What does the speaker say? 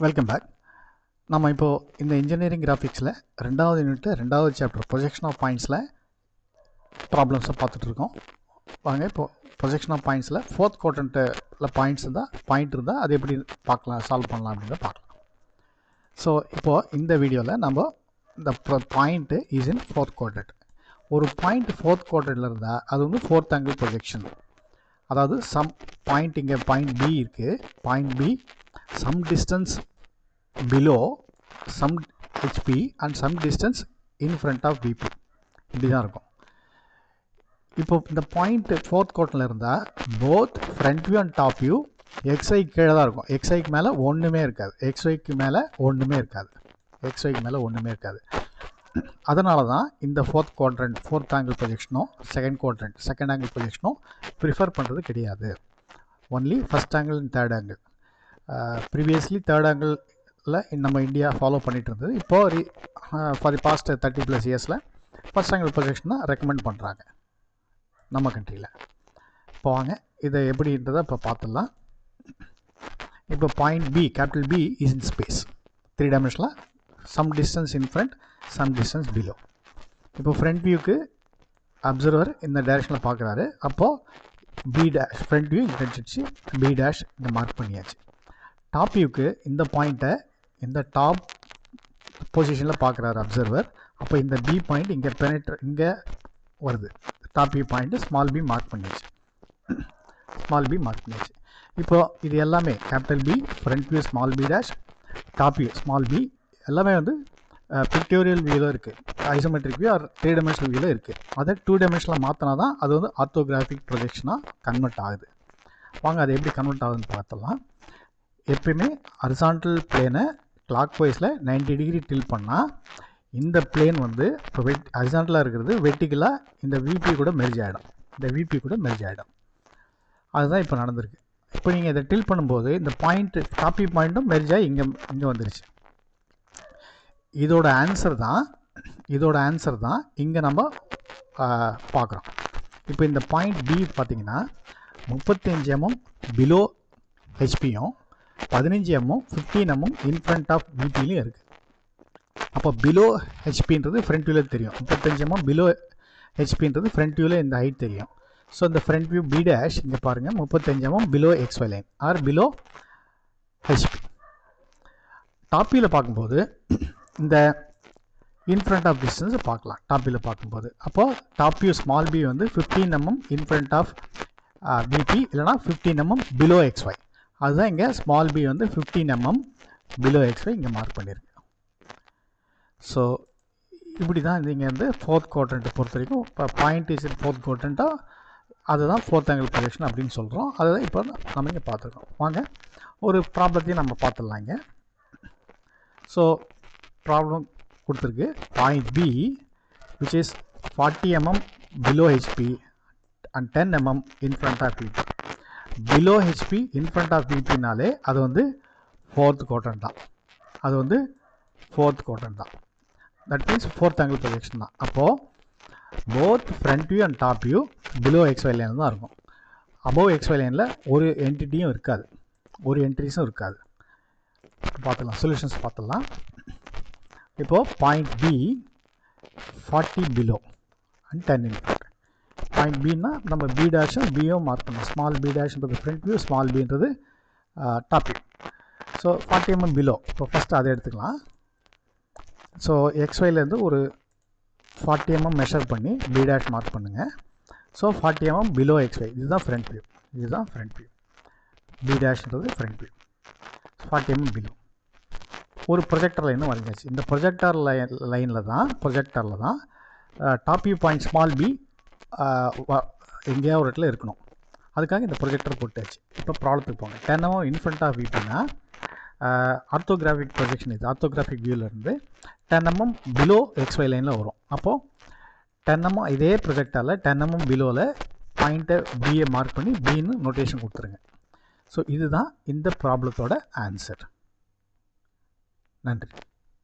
Welcome back. நம்ம இப்போ இந்த இன்ஜினியரிங் கிராஃபிக்ஸில் ரெண்டாவது யூனிட் ரெண்டாவது சாப்டர் ப்ரொஜெக்ஷன் ஆஃப் பாயிண்ட்ஸில் ப்ராப்ளம்ஸை பார்த்துட்ருக்கோம். வாங்க இப்போது ப்ரொஜெக்ஷன் ஆஃப் பாயிண்ட்ஸில் ஃபோர்த் குவாட்ரண்ட்டில் பாயிண்ட் இருந்தால் அது எப்படி பார்க்கலாம், சால்வ் பண்ணலாம் அப்படின்றத பார்க்கலாம். ஸோ இப்போது இந்த வீடியோவில் நம்ம இந்த point is in fourth quadrant. ஒரு பாயிண்ட் ஃபோர்த் குவாட்ரண்ட்டில் இருந்தால் அது வந்து ஃபோர்த் ஆங்கிள் ப்ரொஜெக்ஷன். அதாவது சம் பாயிண்ட், இங்கே பாயிண்ட் பி இருக்குது, point P some distance below some HP and some distance in front of VP. இப்படி தான் இருக்கும். இப்போ இந்த பாயிண்ட் ஃபோர்த் குவாட்ரண்ட்டில் இருந்தால் both front view and top view XY கீழே தான் இருக்கும். XYக்கு மேலே ஒன்றுமே இருக்காது. XYக்கு மேலே ஒன்றுமே இருக்காது. அதனால தான் இந்த ஃபோர்த் குவாட்ரண்ட், ஃபோர்த் ஆங்கிள் ப்ரொஜெக்ஷனும் செகண்ட் ஆங்கிள் ப்ரொஜெக்ஷனும் ப்ரிஃபர் பண்ணுறது கிடையாது. Only first angle and third angle. Previously third ஆங்கிளில் நம்ம இந்தியா ஃபாலோ பண்ணிகிட்டு இருந்தது. இப்போது ஃபார் தி பாஸ்ட் 30+ இயர்ஸில் ஃபஸ்ட் ஆங்கிள் ப்ரொஜெக்ஷன் தான் ரெக்கமெண்ட் பண்ணுறாங்க நம்ம கண்ட்ரியில். இப்போ வாங்க இதை எப்படின்றதை இப்போ பார்த்துடலாம். இப்போ point P, capital P is in space, 3 டைமென்ஷனில் some distance in front, some distance below. இப்போ ஃப்ரண்ட் வியூக்கு அப்சர்வர் இந்த டைரெக்ஷனில் பார்க்குறாரு. அப்போது பி டேஷ், ஃப்ரண்ட் வியூ இங்கே வச்சு பி டேஷ் இங்கே மார்க் பண்ணியாச்சு. டாப் வியூக்கு இந்த பாயிண்ட்டை இந்த டாப் பொசிஷனில் பார்க்குறாரு அப்சர்வர். அப்போ இந்த பி பாயிண்ட் இங்கே வருது. Top view point small P mark பண்ணியாச்சு. இப்போது இது எல்லாமே capital P, front view small P dash, top view small P எல்லாமே வந்து பிக்டோரியல் வியூவில் இருக்குது. ஐசோமெட்ரிக் வியூ ஆர் 3 டைமென்ஷனல் வியூவில் இருக்குது. அதை 2 டைமென்ஷனில் மாற்றினா தான் அது வந்து ஆர்த்தோகிராஃபிக் ப்ரொஜெக்ஷனாக கன்வெர்ட் ஆகுது. வாங்க அது எப்படி கன்வெர்ட் ஆகுதுன்னு பார்த்தலாம். எப்பயுமே ஹரிசாண்டல் பிளேனை கிளாக் வைஸில் 90 டிகிரி டில் பண்ணால் இந்த பிளேன் வந்து இப்போ ஹரிசாண்டலாக இருக்கிறது வெர்டிகலாக இந்த விபி கூட மெர்ஜ் ஆகிடும். அதுதான் இப்போ நடந்திருக்கு. இப்போ நீங்கள் இதை டில் பண்ணும்போது இந்த பாயிண்ட்டு டாப் வியூ பாயிண்ட்டும் மெர்ஜ் ஆகி இங்கே வந்துருச்சு. இதோட ஆன்சர் தான் இங்கே நம்ம பார்க்குறோம். இப்போ இந்த பாயிண்ட் பி பார்த்தீங்கன்னா 35 mm பிலோ ஹெச்பியும் 15 mm 15 mm in front of விபிலையும் இருக்குது. அப்போ பிலோ ஹெச்பின்றது ஃப்ரண்ட் வியூவில் தெரியும். 35 mm பிலோ ஹெச்பின்றது ஃப்ரண்ட் வியூவில் இந்த ஹைட் தெரியும். ஸோ இந்த ஃப்ரண்ட் வியூ பி டேஷ் இங்கே பாருங்கள் 35 mm below XY line or below HP. Top வியூவில் பார்க்கும்போது இந்த இன் ஃப்ரண்ட் ஆஃப் டிஸ்டன்ஸ் பார்க்கலாம். டாப் வியூவில் பார்க்கும்போது அப்போது டாப் வியூ ஸ்மால் பி வந்து 15 mm in front of VP, இல்லைனா 15 mm பிலோ XY. அதுதான் இங்கே ஸ்மால் பி வந்து 15 mm பிலோ XY இங்கே மார்க் பண்ணியிருக்கு. ஸோ இப்படி தான் நீங்கள் வந்து ஃபோர்த் குவாட்ரண்ட்டை பொறுத்த வரைக்கும் இப்போ பாயிண்ட் இஸ் இன் ஃபோர்த் குவாட்ரண்ட்டாக அதுதான் ஃபோர்த் ஆங்கிள் ப்ரொஜெக்ஷன் அப்படின்னு சொல்கிறோம். அதுதான் இப்போ நம்ம இங்கே பார்த்துருக்கோம். வாங்க ஒரு ப்ராப்ளத்தையும் நம்ம பார்த்துடலாம் இங்கே. ஸோ ப்ராப்ளம் கொடுத்துருக்கு. Point P which is 40 mm below HP and 10 mm in front of VP. Below HP in front of விபினாலே அது வந்து ஃபோர்த் குவாட்ரண்ட் தான். That means fourth angle projection தான். அப்போது both front view and top view below XY line தான் இருக்கும். Above XY லைனில் ஒரு என்ட்ரிஸும் இருக்காது. பார்த்துக்கலாம், சொல்யூஷன்ஸ் பார்த்துடலாம். இப்போது point P 40 below and 10 in front. Point பின்னா நம்ம பி டேஷும் பியும் மார்க் பண்ணணும். ஸ்மால் பி டேஷ்ன்றது ஃப்ரண்ட் வியூ, ஸ்மால் பின்றது top view. So 40 mm below. இப்போ ஃபஸ்ட்டு அதை எடுத்துக்கலாம். ஸோ XYலேருந்து ஒரு 40 mm மெஷர் பண்ணி பி டேஷ் மார்க் பண்ணுங்கள். ஸோ 40 mm பிலோ XY, இதுதான் ஃப்ரண்ட் வியூ. பி டேஷ்ன்றது ஃப்ரண்ட் வியூ, 40 mm பிலோ. ஒரு ப்ரொஜெக்டர் லைனும் வரைஞ்சாச்சு. இந்த ப்ரொஜெக்டர் லைனில் தான் top view point small P எங்கேயா ஒரு இடத்துல இருக்கணும். அதுக்காக இந்த ப்ரொஜெக்டர் போட்டாச்சு. இப்போ ப்ராப்ளத்துக்கு போங்க. 10 mm இன் ஃப்ரண்ட் ஆஃப் விபினா ஆர்த்தோகிராஃபிக் ப்ரொஜெக்ஷன், இது ஆர்த்தோகிராஃபிக் வியூவிலேருந்து 10 mm பிலோ XY லைனில் வரும். அப்போது 10 mm இதே ப்ரொஜெக்டரில் 10 mm பிலோவில் பாயிண்ட்டை பியை மார்க் பண்ணி பின்னு நோட்டேஷன் கொடுத்துருங்க. ஸோ இதுதான் இந்த ப்ராப்ளத்தோட ஆன்சர். நன்றி.